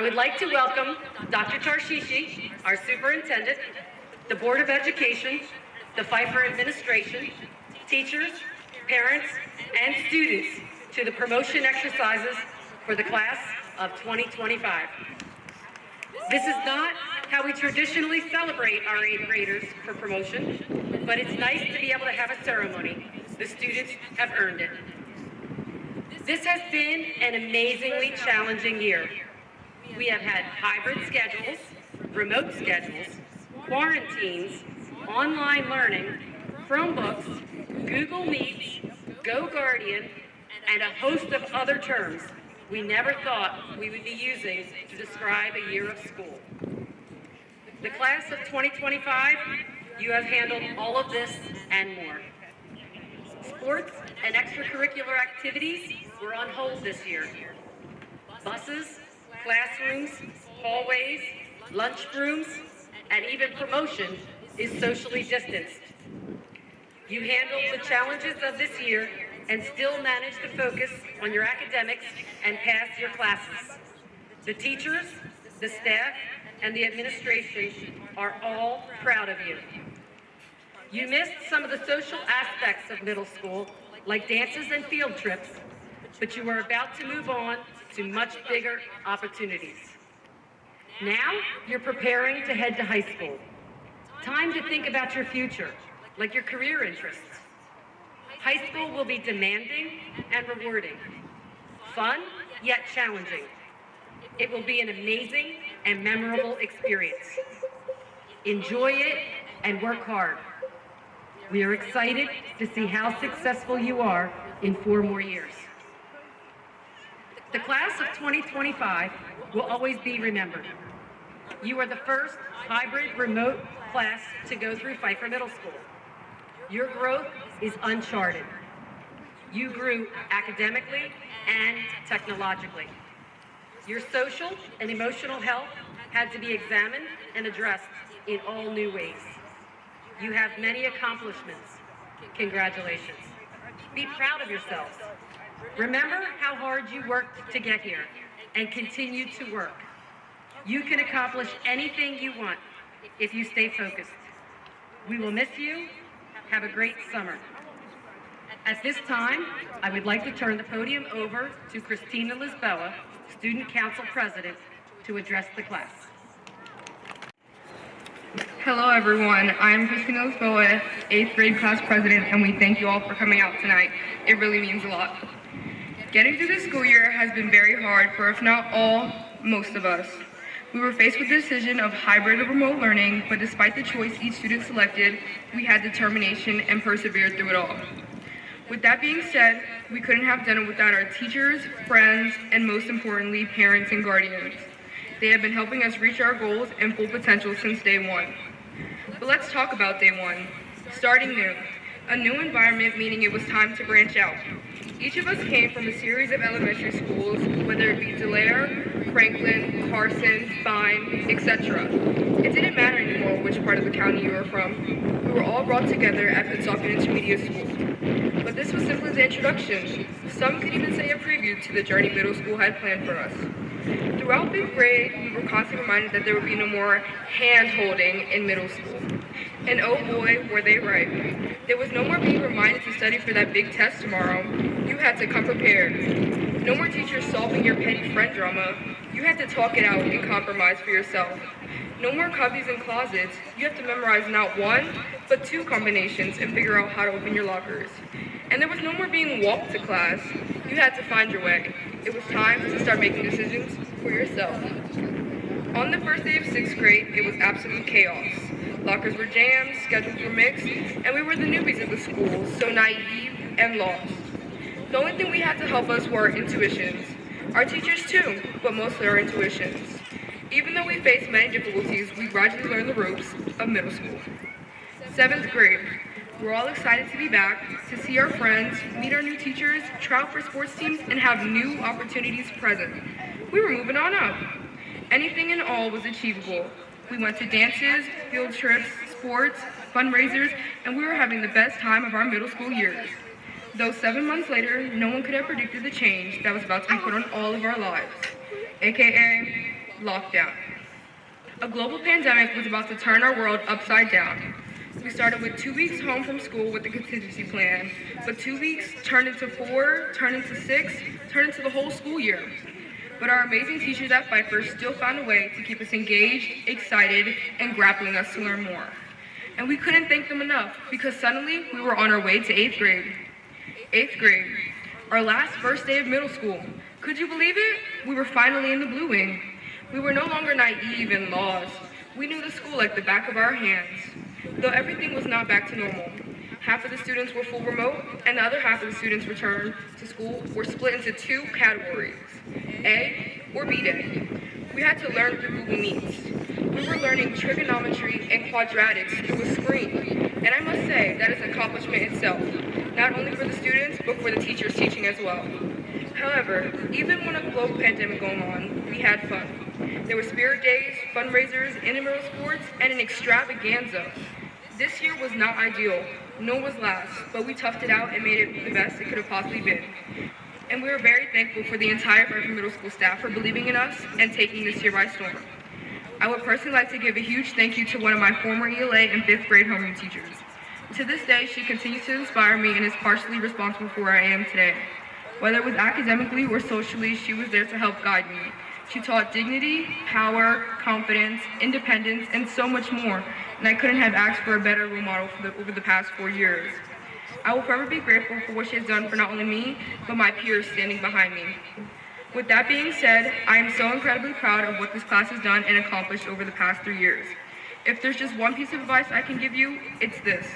would like to welcome Dr. Tarshishi, our superintendent, the Board of Education, the Phifer administration, teachers, parents, and students to the promotion exercises for the class of 2025. This is not how we traditionally celebrate our 8th graders for promotion, but it's nice to be able to have a ceremony. The students have earned it. This has been an amazingly challenging year. We have had hybrid schedules, remote schedules, quarantines, online learning, Chromebooks, Google Meets, Go Guardian, and a host of other terms we never thought we would be using to describe a year of school. The class of 2025, you have handled all of this and more. Sports and extracurricular activities were on hold this year. Buses, classrooms, hallways, lunchrooms, and even promotion is socially distanced. You handled the challenges of this year and still managed to focus on your academics and pass your classes. The teachers, the staff, and the administration are all proud of you. You missed some of the social aspects of middle school, like dances and field trips, but you are about to move on to much bigger opportunities. Now, you're preparing to head to high school. Time to think about your future, like your career interests. High school will be demanding and rewarding, fun yet challenging. It will be an amazing and memorable experience. Enjoy it and work hard. We are excited to see how successful you are in 4 more years. The class of 2025 will always be remembered. You are the first hybrid remote class to go through Phifer Middle School. Your growth is uncharted. You grew academically and technologically. Your social and emotional health had to be examined and addressed in all new ways. You have many accomplishments. Congratulations. Be proud of yourselves. Remember how hard you worked to get here and continue to work. You can accomplish anything you want if you stay focused. We will miss you. Have a great summer. At this time, I would like to turn the podium over to Christina Lisboa, Student Council President, to address the class. Hello everyone, I'm Christina Lisboa, 8th grade class president, and we thank you all for coming out tonight. It really means a lot. Getting through the school year has been very hard for, if not all, most of us. We were faced with the decision of hybrid or remote learning, but despite the choice each student selected, we had determination and persevered through it all. With that being said, we couldn't have done it without our teachers, friends, and most importantly, parents and guardians. They have been helping us reach our goals and full potential since day one. But let's talk about day one. Starting new. A new environment, meaning it was time to branch out. Each of us came from a series of elementary schools, whether it be Delaire, Franklin, Carson, Fine, etc. It didn't matter anymore which part of the county you were from. We were all brought together at Pennsauken Intermediate School. But this was simply the introduction. Some could even say a preview to the journey middle school had planned for us. Throughout 5th grade, we were constantly reminded that there would be no more hand-holding in middle school. And oh boy, were they right. There was no more being reminded to study for that big test tomorrow. You had to come prepared. No more teachers solving your petty friend drama. You had to talk it out and compromise for yourself. No more cubbies and closets. You have to memorize not 1, but 2 combinations and figure out how to open your lockers. And there was no more being walked to class. You had to find your way. It was time to start making decisions for yourself. On the first day of 6th grade, it was absolute chaos. Lockers were jammed, schedules were mixed, and we were the newbies of the school, so naive and lost. The only thing we had to help us were our intuitions. Our teachers too, but mostly our intuitions. Even though we faced many difficulties, we gradually learned the ropes of middle school. 7th grade. We're all excited to be back, to see our friends, meet our new teachers, try out for sports teams, and have new opportunities present. We were moving on up. Anything and all was achievable. We went to dances, field trips, sports, fundraisers, and we were having the best time of our middle school years. Though 7 months later, no one could have predicted the change that was about to be put on all of our lives, aka lockdown. A global pandemic was about to turn our world upside down. We started with 2 weeks home from school with the contingency plan, but 2 weeks turned into 4, turned into 6, turned into the whole school year. But our amazing teachers at Phifer still found a way to keep us engaged, excited, and grappling us to learn more. And we couldn't thank them enough because suddenly we were on our way to 8th grade. 8th grade, our last first day of middle school. Could you believe it? We were finally in the blue wing. We were no longer naive and lost. We knew the school like the back of our hands. Though everything was not back to normal. Half of the students were full remote, and the other half of the students returned to school were split into 2 categories, A or B day. We had to learn through Google Meets. We were learning trigonometry and quadratics through a screen, and I must say that is an accomplishment itself, not only for the students, but for the teachers teaching as well. However, even when a global pandemic going on, we had fun. There were spirit days, fundraisers, intramural sports, and an extravaganza. This year was not ideal, nor was last, but we toughed it out and made it the best it could have possibly been. And we are very thankful for the entire Phifer Middle School staff for believing in us and taking this year by storm. I would personally like to give a huge thank you to one of my former ELA and 5th grade homeroom teachers. To this day, she continues to inspire me and is partially responsible for where I am today. Whether it was academically or socially, she was there to help guide me. She taught dignity, power, confidence, independence, and so much more, and I couldn't have asked for a better role model over the past 4 years. I will forever be grateful for what she has done for not only me, but my peers standing behind me. With that being said, I am so incredibly proud of what this class has done and accomplished over the past 3 years. If there's just one piece of advice I can give you, it's this.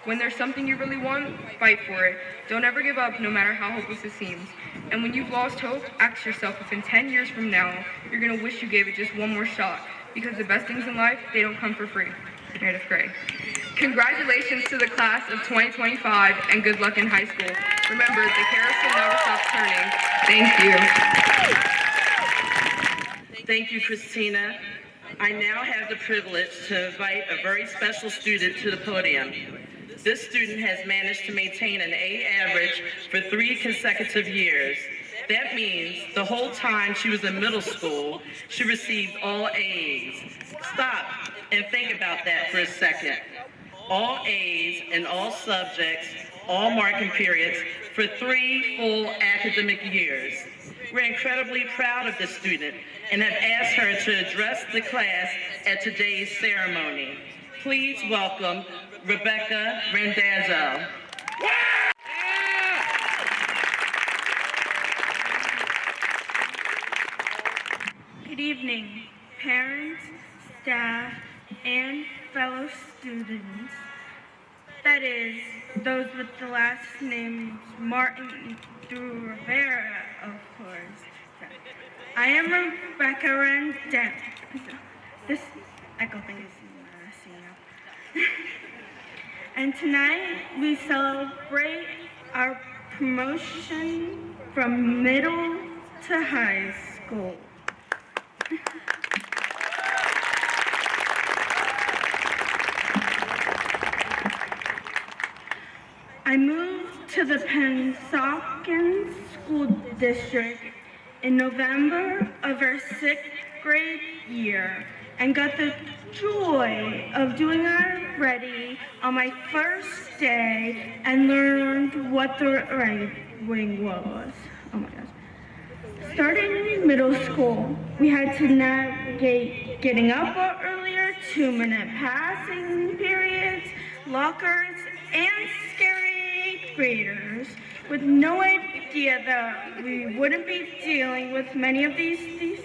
When there's something you really want, fight for it. Don't ever give up, no matter how hopeless it seems. And when you've lost hope, ask yourself if in 10 years from now, you're gonna wish you gave it just one more shot. Because the best things in life, they don't come for free. Meredith Gray. Congratulations to the class of 2025 and good luck in high school. Remember, the carousel never stops turning. Thank you. Thank you, Christina. I now have the privilege to invite a very special student to the podium. This student has managed to maintain an A average for 3 consecutive years. That means the whole time she was in middle school, she received all A's. Stop and think about that for a second. All A's in all subjects, all marking periods, for 3 full academic years. We're incredibly proud of this student and have asked her to address the class at today's ceremony. Please welcome Rebecca Rendazzo. Good evening, parents, staff, and fellow students. That is, those with the last names Martin through Rivera, of course. I am Rebecca Rendazzo. This echo thing is messing up. And tonight we celebrate our promotion from middle to high school. I moved to the Pennsauken School District in November of our 6th grade year and got the joy of doing our ready on my first day and learned what the right wing was. Oh my gosh. Starting in middle school, we had to navigate getting up earlier, 2-minute passing periods, lockers, and scary 8th graders with no idea that we wouldn't be dealing with many of these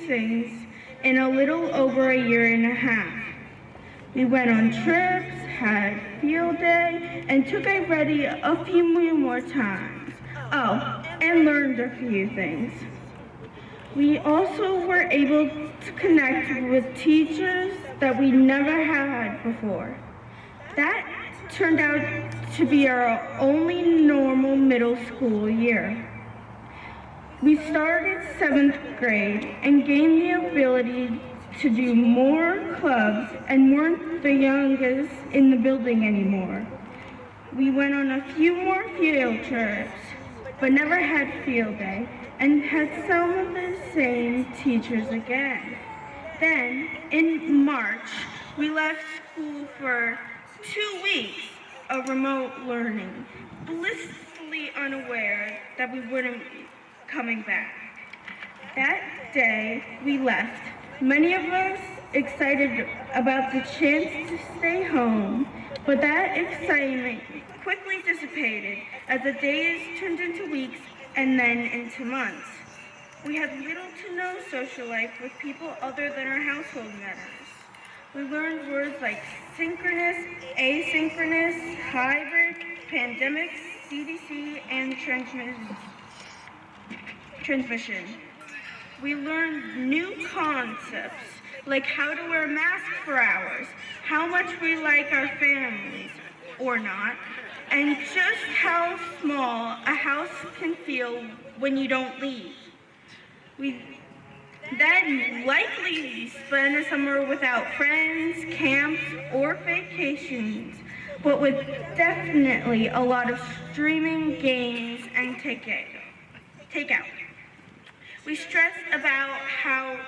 things in a little over a year and a half. We went on trips, had field day, and took a ready a few more times. Oh, and learned a few things. We also were able to connect with teachers that we never had before. That turned out to be our only normal middle school year. We started 7th grade and gained the ability to do more clubs and weren't the youngest in the building anymore. We went on a few more field trips, but never had field day and had some of the same teachers again. Then, in March, we left school for 2 weeks of remote learning, blissfully unaware that we wouldn't be coming back. That day we left, many of us excited about the chance to stay home, but that excitement quickly dissipated as the days turned into weeks and then into months. We had little to no social life with people other than our household members. We learned words like synchronous, asynchronous, hybrid, pandemic, CDC, and transmission. We learned new concepts like how to wear a mask for hours, how much we like our families, or not, and just how small a house can feel when you don't leave. We then likely spend a summer without friends, camps, or vacations, but with definitely a lot of streaming, games, and takeout. We stressed about how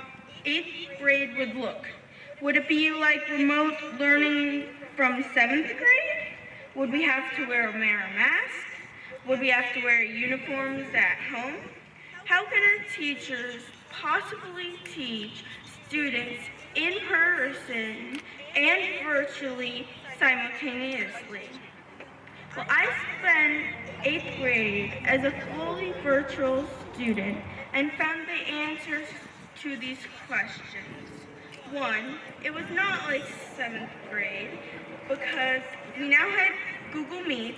8th grade would look. Would it be like remote learning from 7th grade? Would we have to wear a mask? Would we have to wear uniforms at home? How can our teachers possibly teach students in person and virtually simultaneously? Well, I spent 8th grade as a fully virtual student and found the answers to these questions. One, it was not like 7th grade because we now had Google Meet,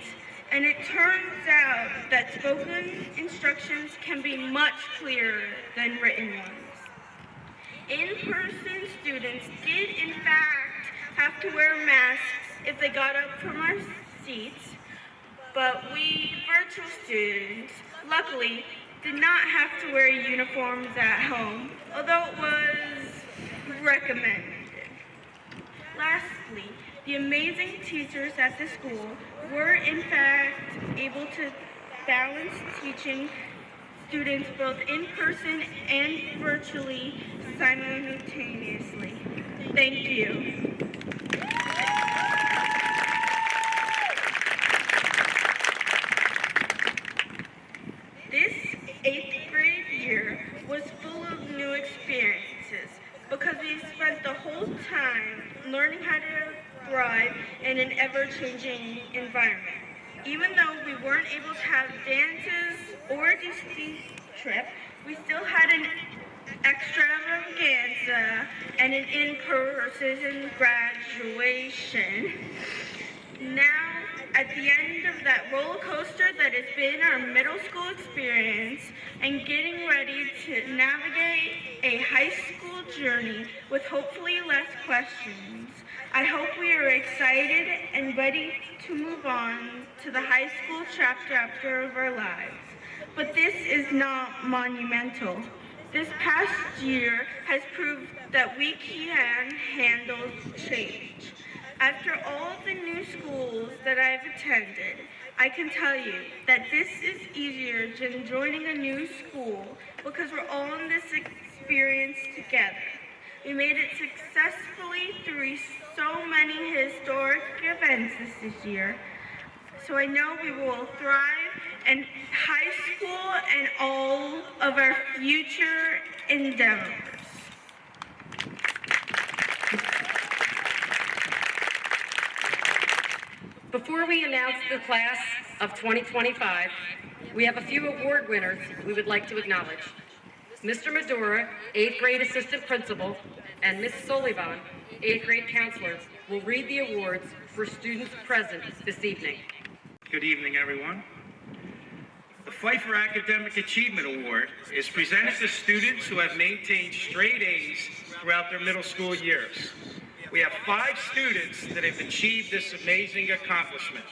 and it turns out that spoken instructions can be much clearer than written ones. In-person students did in fact have to wear masks if they got up from our seats, but we virtual students, luckily, did not have to wear uniforms at home, although it was recommended. Lastly, the amazing teachers at the school were in fact able to balance teaching students both in person and virtually simultaneously. Thank you. This 8th grade year was full of new experiences because we spent the whole time learning how to thrive in an ever-changing environment. Even though we weren't able to have dances or a Disney trip, we still had an extravaganza and an in-person graduation. Now, at the end of that roller coaster that has been our middle school experience and getting ready to navigate a high school journey with hopefully less questions, I hope we are excited and ready to move on to the high school chapter of our lives. But this is not monumental. This past year has proved that we can handle change. After all the new schools that I've attended, I can tell you that this is easier than joining a new school because we're all in this experience together. We made it successfully through so many historic events this year. So I know we will thrive in high school and all of our future endeavors. Before we announce the class of 2025, we have a few award winners we would like to acknowledge. Mr. Medora, 8th grade assistant principal, and Ms. Sullivan, 8th grade counselors, will read the awards for students present this evening. Good evening, everyone. The Phifer Academic Achievement Award is presented to students who have maintained straight A's throughout their middle school years. We have 5 students that have achieved this amazing accomplishment.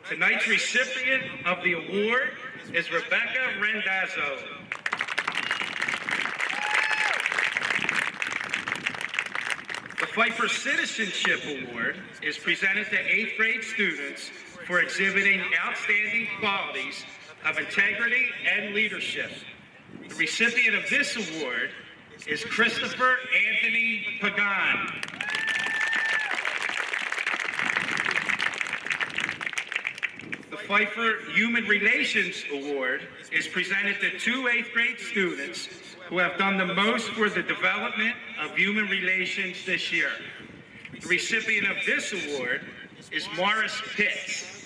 Tonight's recipient of the award is Rebecca Rendazzo. The Phifer Citizenship Award is presented to 8th grade students for exhibiting outstanding qualities of integrity and leadership. The recipient of this award is Christopher Anthony Pagan. The Phifer Human Relations Award is presented to two 8th grade students who have done the most for the development of human relations this year. The recipient of this award is Morris Pitts.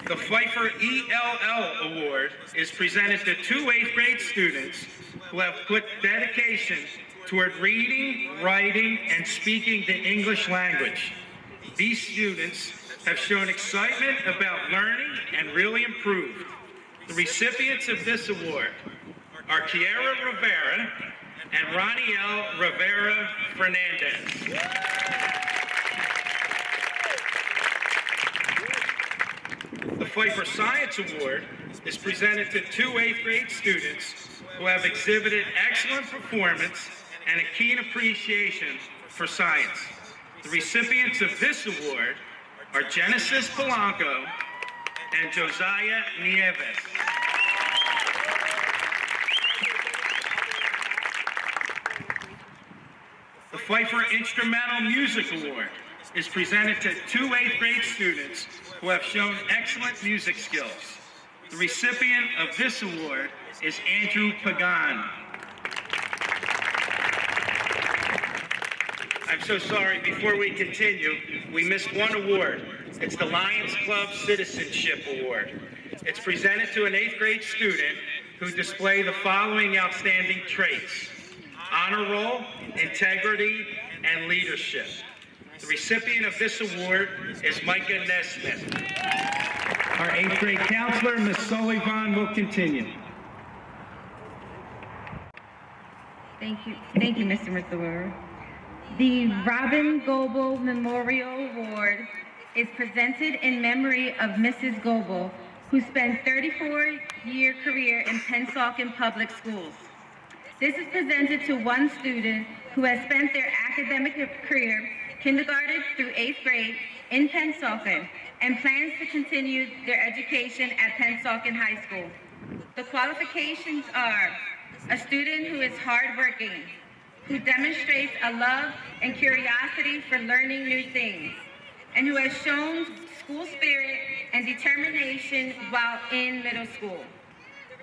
The Phifer ELL Award is presented to two 8th grade students who have put dedication toward reading, writing, and speaking the English language. These students have shown excitement about learning and really improved. The recipients of this award are Kiera Rivera and Raniel Rivera Fernandez. The Phifer Science Award is presented to two 8th grade students who have exhibited excellent performance and a keen appreciation for science. The recipients of this award are Genesis Polanco and Josiah Nieves. The Phifer Instrumental Music Award is presented to two 8th grade students who have shown excellent music skills. The recipient of this award is Andrew Pagan. I'm so sorry, before we continue, we missed one award. It's the Lions Club Citizenship Award. It's presented to an 8th grade student who display the following outstanding traits: honor roll, integrity, and leadership. The recipient of this award is Micah Nesmith. Our 8th grade counselor, Ms. Sullivan, will continue. Thank you, Mr. Mathur. The Robin Goebel Memorial Award is presented in memory of Mrs. Goebel, who spent 34-year career in Pennsauken Public Schools. This is presented to one student who has spent their academic career, kindergarten through 8th grade, in Pennsauken, and plans to continue their education at Pennsauken High School. The qualifications are a student who is hardworking, who demonstrates a love and curiosity for learning new things, and who has shown school spirit and determination while in middle school.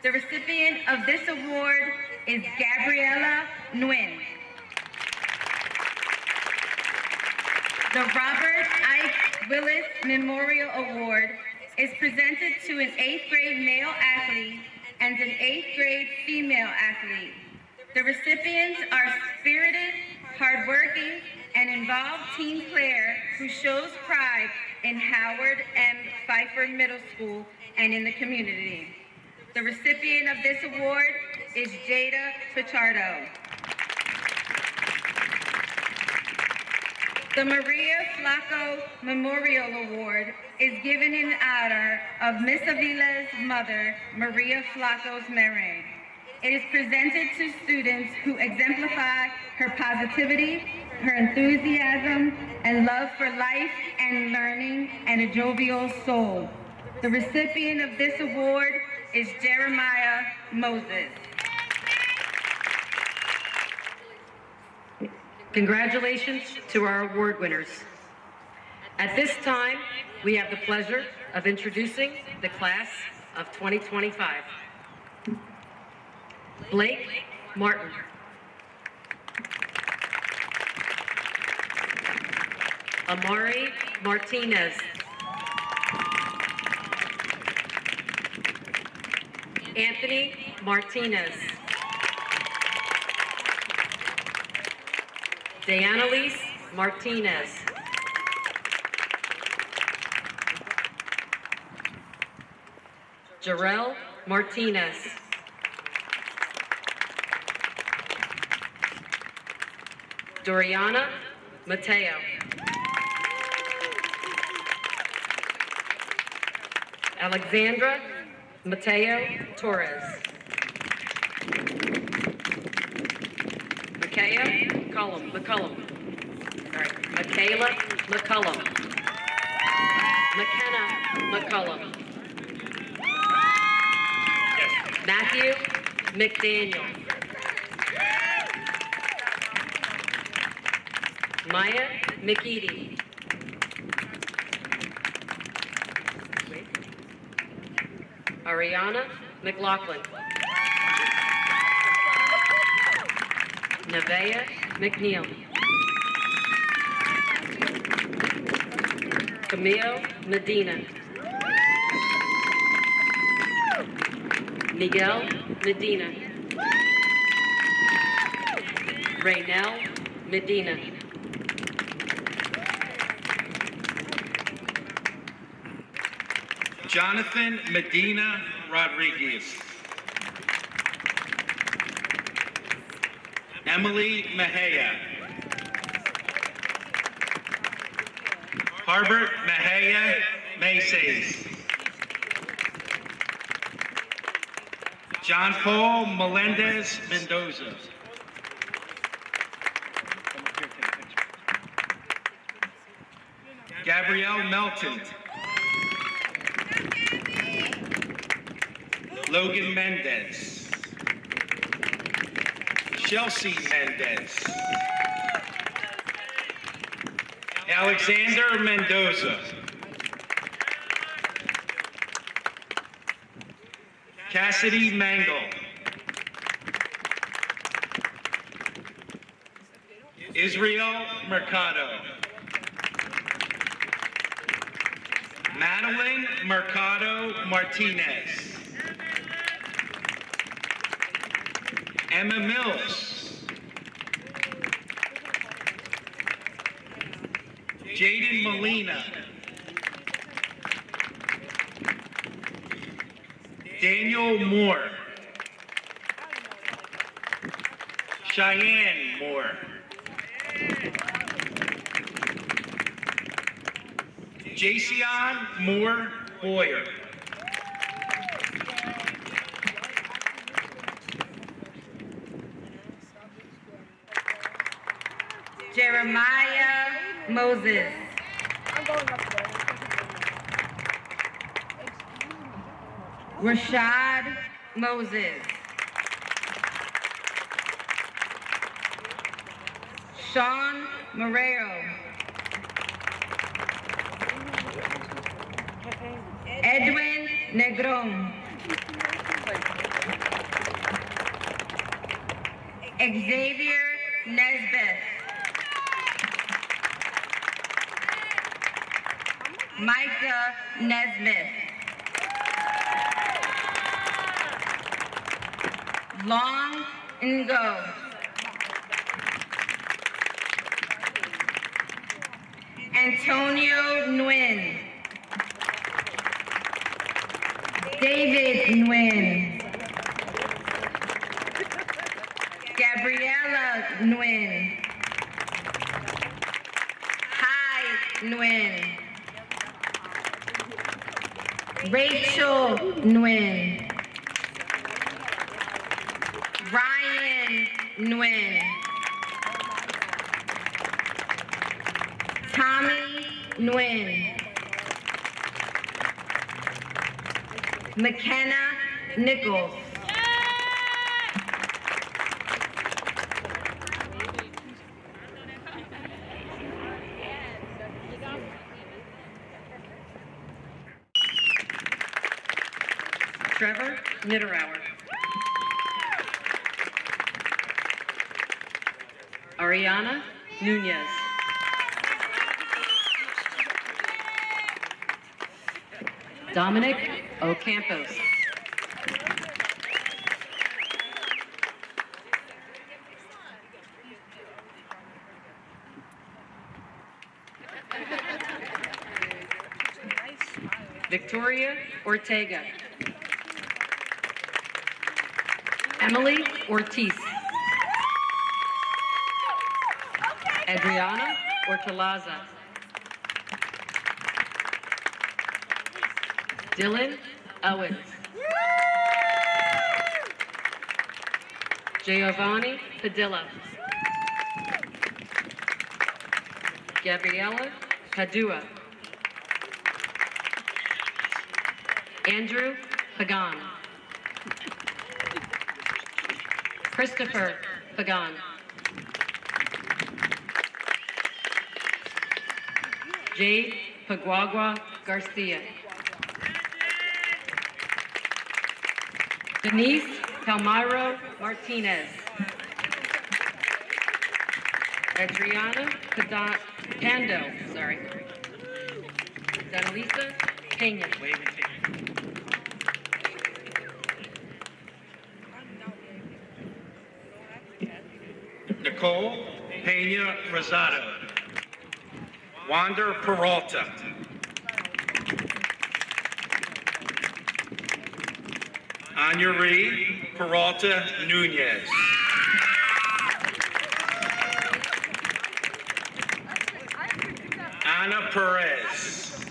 The recipient of this award is Gabriella Nguyen. The Robert Ike Willis Memorial Award is presented to an 8th grade male athlete and an 8th grade female athlete. The recipients are spirited, hardworking, and involved team player who shows pride in Howard M. Phifer Middle School and in the community. The recipient of this award is Jada Pichardo. The Maria Flacco Memorial Award is given in honor of Miss Avila's mother, Maria Flacco's memory. It is presented to students who exemplify her positivity, her enthusiasm, and love for life and learning, and a jovial soul. The recipient of this award is Jeremiah Moses. Congratulations to our award winners. At this time, we have the pleasure of introducing the class of 2025. Blake Martin. Amari Martinez. Anthony Martinez. Dianalise Martinez. Jarrell Martinez. Doriana Mateo. Alexandra Mateo Torres. McCallum. Michaela McCullum. McKenna McCullum. Matthew McDaniel. Maya McEady. Ariana McLaughlin. Nevaeh McNeil. Camille Medina. Miguel Medina. Raynell Medina. Jonathan Medina Rodriguez. Emily Mejia. Harbert Mejia Maces. John Paul Melendez Mendoza. Gabrielle Melton. Logan Mendez. Chelsea Mendez. Alexander Mendoza. Cassidy Mangle. Israel Mercado. Madeline Mercado Martinez. Emma Mills. Jaden Molina. Daniel Moore. Cheyenne Moore. Jason Moore Boyer. Jeremiah Moses. Rashad Moses. Sean Marrero. Edwin Negron. Xavier Nesbeth. Micah Nesmith. Long Ngo. Antonio Nguyen. David Nguyen. Gabriella Nguyen. Hai Nguyen. Rachel Nguyen. Ryan Nguyen. Tommy Nguyen. McKenna Nichols. Trevor Niederauer. Ariana Nunez. Dominic Ocampos. Victoria Ortega. Emily Ortiz. Adriana Ortelaza. Dylan Owens. Giovanni Padilla. Gabriela Padua. Andrew Pagan. Christopher Pagan. Jade Paguagua Garcia. Denise Palmiro Martinez. Adriana Pando, Danalisa Pena. Nicole Pena Rosado. Wander Peralta. Anuri Peralta Nunez. Ana Perez.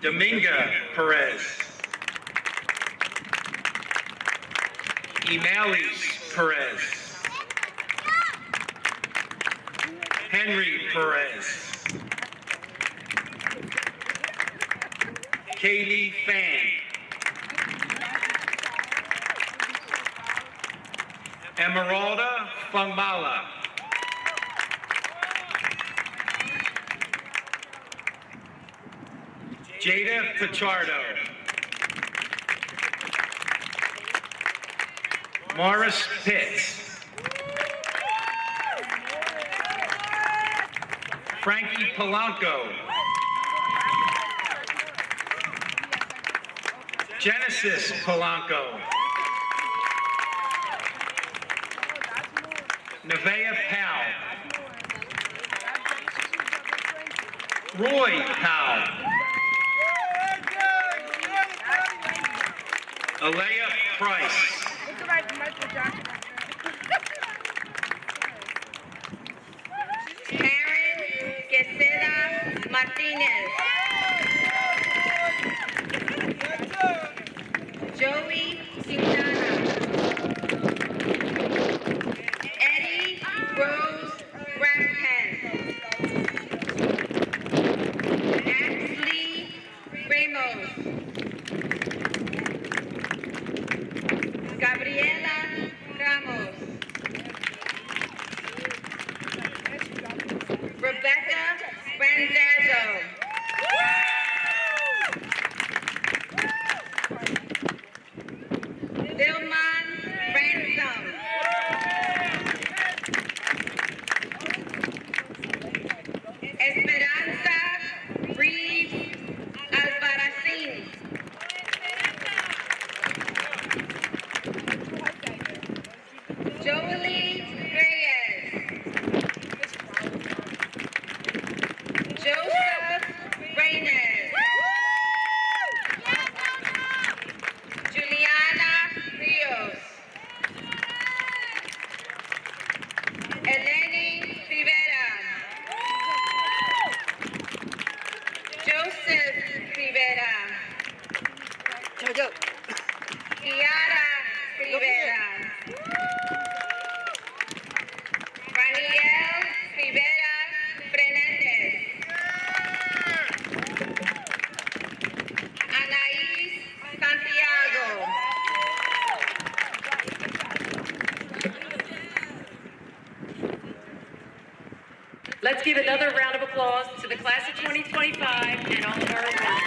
Dominga Perez. Emalis Perez. Henry Perez. Kaylee Fan. Emeralda Fambala. Jada Pichardo. Morris Pitts. Frankie Polanco. Genesis Polanco. Nevaeh Powell. Roy Powell. Alea Price. Karen Queseda Martinez. Joey Quintana. Eddie Rose Bracken. Ashley Ramos. Gabriela Ramos. Rebecca Randazzo. Dilman Ransom. Esperanza Reeves Albarracín. Joely Reyes. Joseph Reynez. Juliana Rios. Eleni Rivera. Joseph Rivera. Kiara Rivera. Raniel Rivera Fernandez. Anaís Santiago. Let's give another round of applause to the class of 2025 and all of our awards.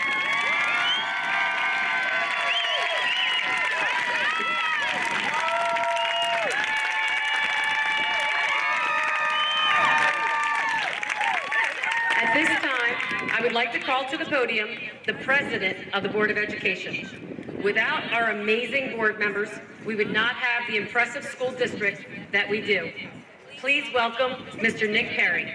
At this time, I would like to call to the podium the President of the Board of Education. Without our amazing board members, we would not have the impressive school district that we do. Please welcome Mr. Nick Perry.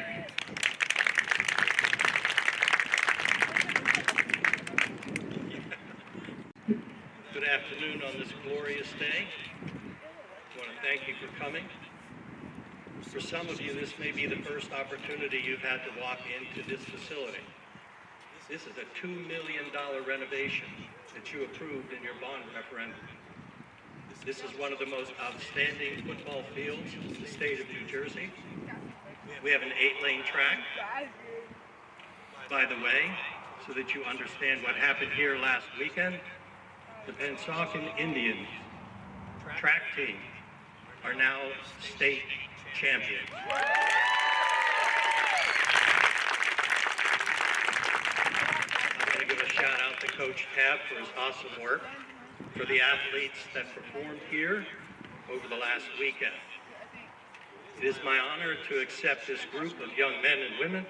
Good afternoon on this glorious day. I want to thank you for coming. For some of you, this may be the first opportunity you've had to walk into this facility. This is a $2 million renovation that you approved in your bond referendum. This is one of the most outstanding football fields in the state of New Jersey. We have an 8-lane track. By the way, so that you understand what happened here last weekend, The Pennsauken Indians track team are now state champions. I'm going to give a shout out to Coach Tab for his awesome work, for the athletes that performed here over the last weekend. It is my honor to accept this group of young men and women,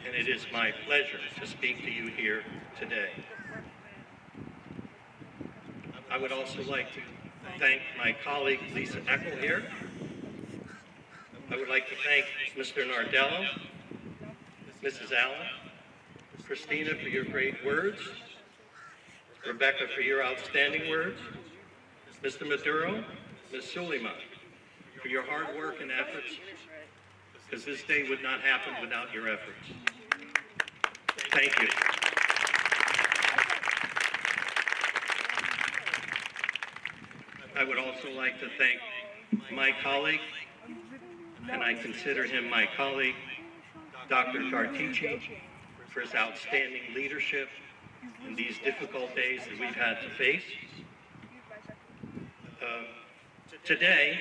and it is my pleasure to speak to you here today. I would also like to thank my colleague Lisa Eckel here. I would like to thank Mr. Nardello, Mrs. Allen, Christina for your great words, Rebecca for your outstanding words, Mr. Maduro, Ms. Suleiman for your hard work and efforts, because this day would not happen without your efforts. Thank you. I would also like to thank my colleague, and I consider him my colleague, Dr. Cartici, for his outstanding leadership in these difficult days that we've had to face. Today,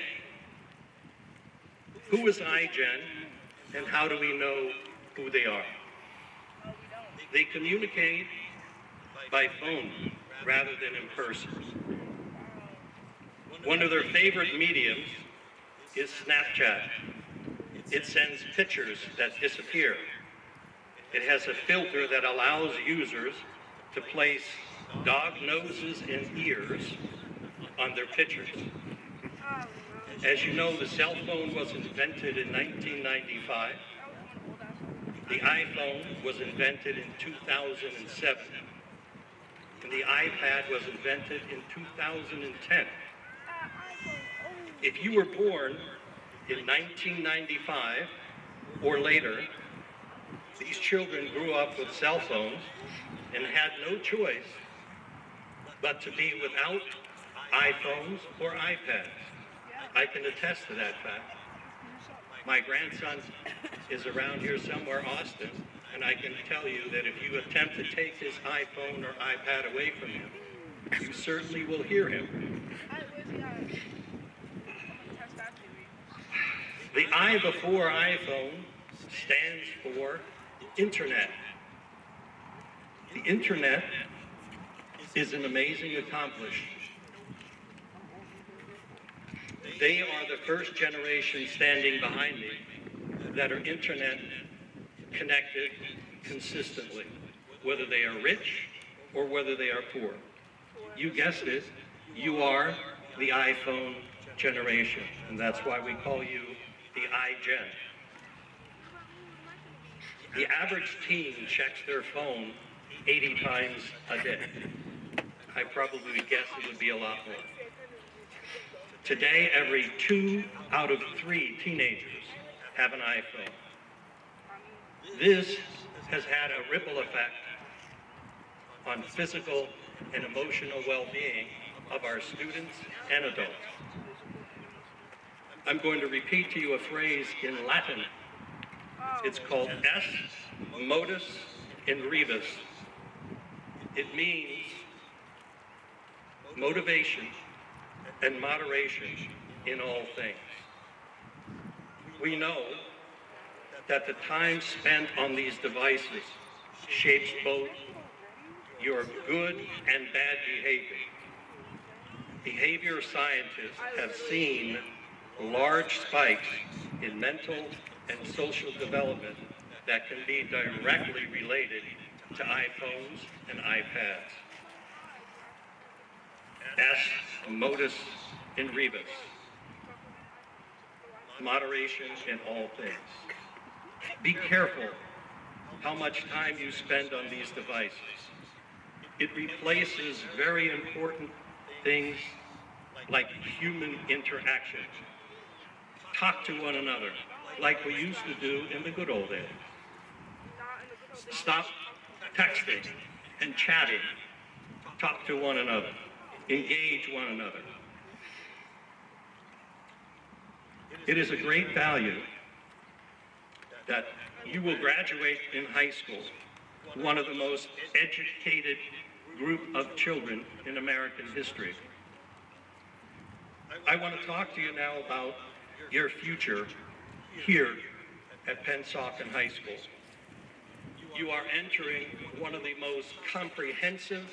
who is iGen and how do we know who they are? They communicate by phone rather than in person. One of their favorite mediums is Snapchat. It sends pictures that disappear. It has a filter that allows users to place dog noses and ears on their pictures. As you know, the cell phone was invented in 1995. The iPhone was invented in 2007. And the iPad was invented in 2010. If you were born in 1995 or later, these children grew up with cell phones and had no choice but to be without iPhones or iPads. I can attest to that fact. My grandson is around here somewhere, Austin, and I can tell you that if you attempt to take his iPhone or iPad away from him, you certainly will hear him. The I before iPhone stands for Internet. The Internet is an amazing accomplishment. They are the first generation standing behind me that are Internet connected consistently, whether they are rich or whether they are poor. You guessed it, you are the iPhone generation, and that's why we call you the iGen. The average teen checks their phone 80 times a day. I probably guess it would be a lot more. Today, every 2 out of 3 teenagers have an iPhone. This has had a ripple effect on physical and emotional well-being of our students and adults. I'm going to repeat to you a phrase in Latin. It's called est modus in rebus. It means motivation and moderation in all things. We know that the time spent on these devices shapes both your good and bad behavior. Behavior scientists have seen large spikes in mental and social development that can be directly related to iPhones and iPads. Est modus in rebus. Moderation in all things. Be careful how much time you spend on these devices. It replaces very important things like human interaction. Talk to one another like we used to do in the good old days. Stop texting and chatting. Talk to one another. Engage one another. It is a great value that you will graduate in high school, one of the most educated group of children in American history. I want to talk to you now about your future here at Pennsauken High School. You are entering one of the most comprehensive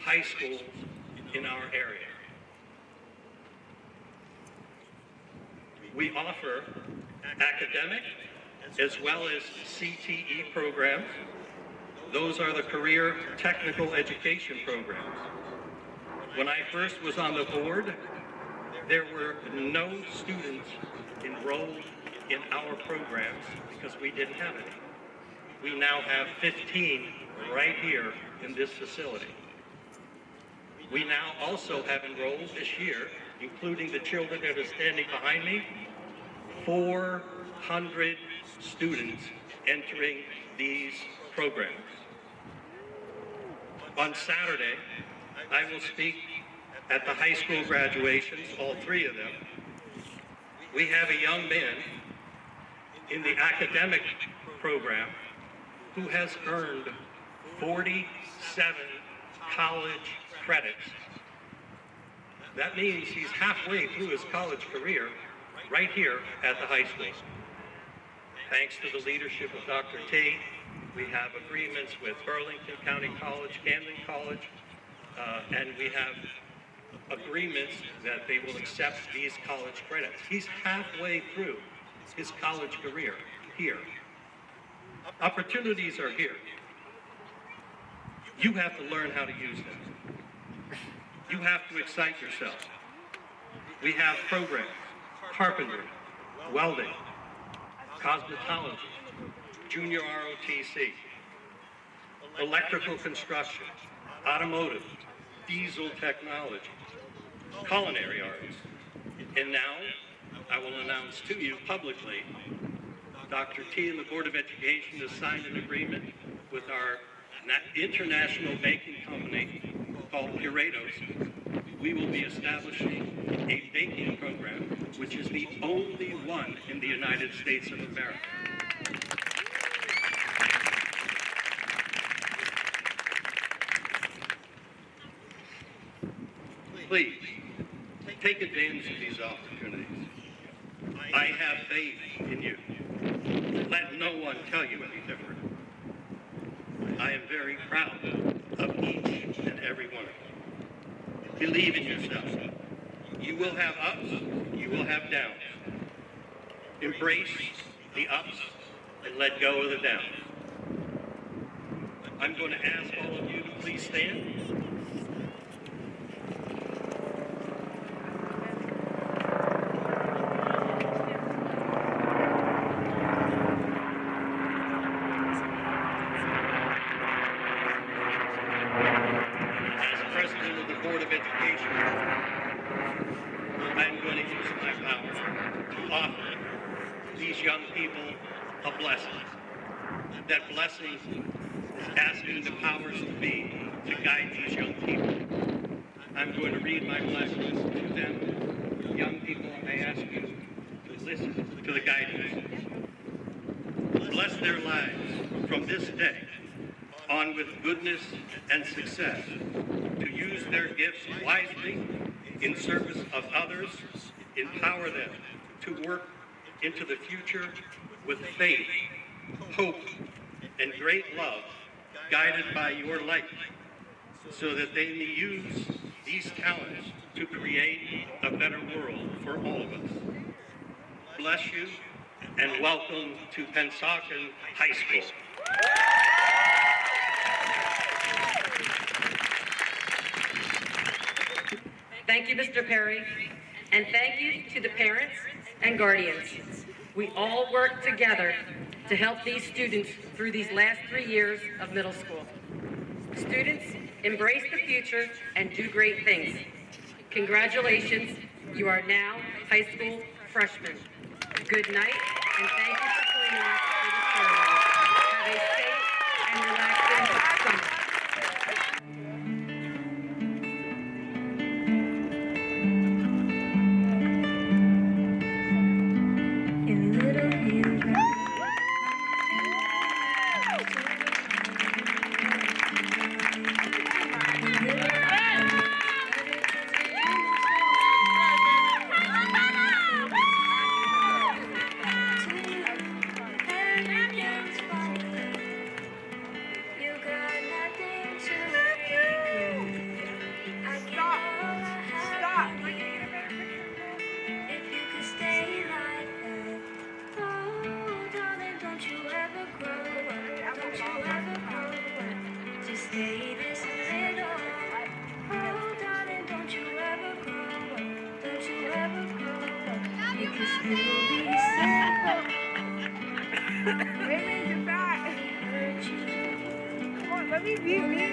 high schools in our area. We offer academic as well as CTE programs. Those are the career technical education programs. When I first was on the board, there were no students enrolled in our programs because we didn't have any. We now have 15 right here in this facility. We now also have enrolled this year, including the children that are standing behind me, 400 students entering these programs. On Saturday, I will speak at the high school graduations, all three of them. We have a young man in the academic program who has earned 47 college credits. That means he's halfway through his college career right here at the high school. Thanks to the leadership of Dr. T, we have agreements with Burlington County College, Camden College, and we have agreements that they will accept these college credits. He's halfway through his college career here. Opportunities are here. You have to learn how to use them. You have to excite yourself. We have programs, carpentry, welding, cosmetology, junior ROTC, electrical construction, automotive, diesel technology, culinary arts. And now, I will announce to you publicly, Dr. T and the Board of Education has signed an agreement with our international baking company called Puratos. We will be establishing a baking program, which is the only one in the United States of America. Please, take advantage of these opportunities. I have faith in you. Let no one tell you any different. I am very proud of each and every one of you. Believe in yourself. You will have ups, you will have downs. Embrace the ups and let go of the downs. I'm going to ask all of you to please stand. That blessing is asking the powers to be to guide these young people. I'm going to read my blessings to them. Young people, I ask you to listen to the guidance. Bless their lives from this day on with goodness and success, to use their gifts wisely in service of others, empower them to work into the future with faith, hope, and great love, guided by your light, so that they may use these talents to create a better world for all of us. Bless you, and welcome to Pennsauken High School. Thank you, Mr. Perry, and thank you to the parents and guardians. We all work together to help these students through these last 3 years of middle school. Students, embrace the future and do great things. Congratulations, you are now high school freshmen. Good night, and thank you for joining us for the ceremony. Have a safe and relaxing summer. Let me be me.